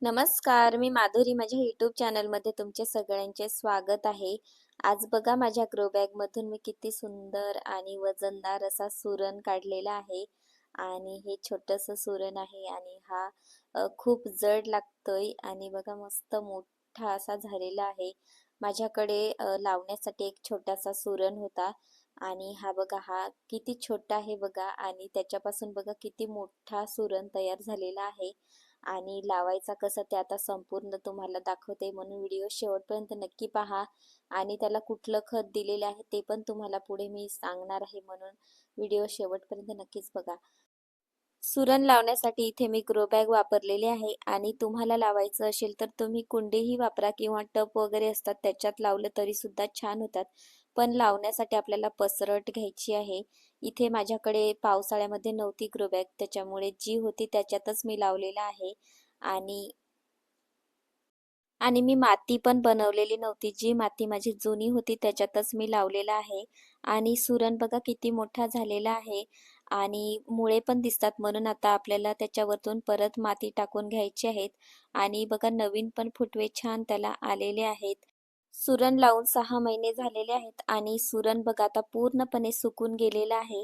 नमस्कार, मी माधुरी. माझ्या यूट्यूब चॅनलमध्ये तुमचे सगळ्यांचे स्वागत आहे. आज बघा माझ्या ग्रो बॅगमधून मी किती सुंदर आणि वजनदार असा सुरण काढलेला आहे. आणि हे छोटंसं सुरण आहे आणि हा खूप जड लागतोय आणि बघा मस्त मोठा असा झालेला आहे. माझ्याकडे लावण्यासाठी एक छोटासा सुरण होता आणि हा बघा हा किती छोटा आहे बघा आणि त्याच्यापासून बघा किती मोठा सुरण तयार झालेला आहे. आणि लावायचा कसं ते आता संपूर्ण तुम्हाला दाखवते, म्हणून व्हिडिओ शेवटपर्यंत नक्की पहा. आणि त्याला कुठलं खत दिलेले आहे ते पण तुम्हाला पुढे मी सांगणार आहे, म्हणून व्हिडिओ शेवटपर्यंत नक्कीच बघा. सुरण लावण्यासाठी इथे मी ग्रो बॅग वापरलेली आहे आणि तुम्हाला लावायचं असेल तर तुम्ही कुंडीही वापरा किंवा टब वगैरे असतात त्याच्यात लावलं तरी सुद्धा छान होतात. पण लावण्यासाठी आपल्याला पसरट घ्यायची आहे. इथे माझ्याकडे पावसाळ्यामध्ये नव्हती ग्रो बॅग, त्याच्यामुळे जी होती त्याच्यातच मी लावलेला आहे. आणि आणि मी माती पण बनवलेली नव्हती, जी माती माझी जुनी होती त्याच्यातच मी लावलेला आहे. आणि सुरण बघा किती मोठा झालेला आहे आणि मुळे पण दिसतात, म्हणून आता आपल्याला त्याच्यावरतून परत माती टाकून घ्यायची आहेत. आणि बघा नवीन पण फुटवे छान त्याला आलेले आहेत. सुरण लावून 6 महिने झालेले आहेत आणि सुरण बघा आता पूर्णपणे सुकून गेलेलं आहे.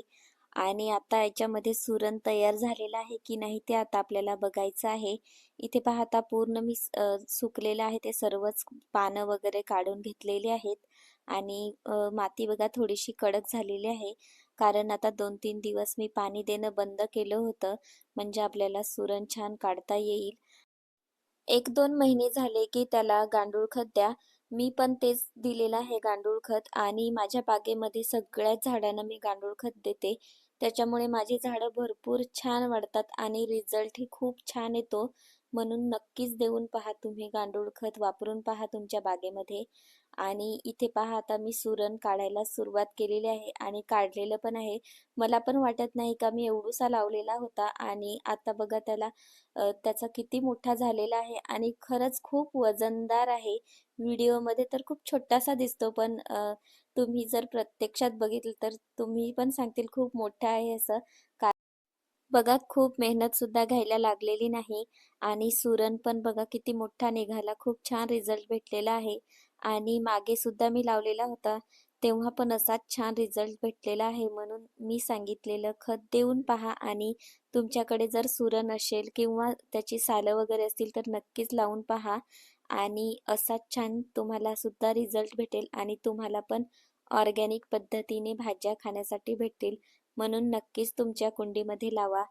आणि आता याच्यामध्ये सुरण तयार झालेलं आहे की नाही ते आता आपल्याला बघायचं आहे. इथे पहा आता पूर्ण मी सुकलेलं आहे ते सर्वच पानं वगैरे काढून घेतलेली आहेत. आणि माती बघा थोडीशी कडक झालेली आहे, कारण आता 2-3 दिवस मी पाणी देणं बंद केलं होतं, म्हणजे आपल्याला सुरण छान काढता येईल. 1-2 महिने झाले की त्याला गांडूळ खत द्या. मी पण तेच दिलेलं आहे गांडूळ खत आणि माझ्या बागेमध्ये सगळ्याच झाडांना मी गांडूळ खत देते. त्याच्यामुळे माझी झाडं भरपूर छान वाढतात आणि रिझल्टही खूप छान येतो. म्हणून नक्कीच देऊन पहा, तुम्ही गांडूळ खत वापरून पहा तुमच्या बागेमध्ये. आणि इथे पहा आता मी सुरण काढायला सुरुवात केलेली आहे आणि काढलेलं पण आहे. मला पण वाटत नाही का मी एवढूसा लावलेला होता आणि आता बघा त्याचा किती मोठा झालेला आहे आणि खरंच खूप वजनदार आहे. व्हिडिओमध्ये तर खूप छोटासा दिसतो, पण तुम्ही जर प्रत्यक्षात बघितलं तर तुम्ही पण सांगतील खूप मोठा आहे असं. बघा खूप मेहनत सुद्धा घ्यायला लागलेली नाही आणि सुरण पण बघा किती मोठा निघाला. खूप छान रिझल्ट भेटलेला आहे. आणि मागे सुद्धा मी लावलेला होता, तेव्हा पण असाच छान रिझल्ट भेटलेला आहे. म्हणून मी सांगितलेलं खत देऊन पहा आणि तुमच्याकडे जर सुरण असेल किंवा त्याची सालं वगैरे असतील तर नक्कीच लावून पहा. आणि असाच छान तुम्हाला सुद्धा रिझल्ट भेटेल आणि तुम्हाला पण ऑर्गॅनिक पद्धतीने भाज्या खाण्यासाठी भेटतील. म्हणून नक्कीच तुमच्या कुंडीमध्ये लावा.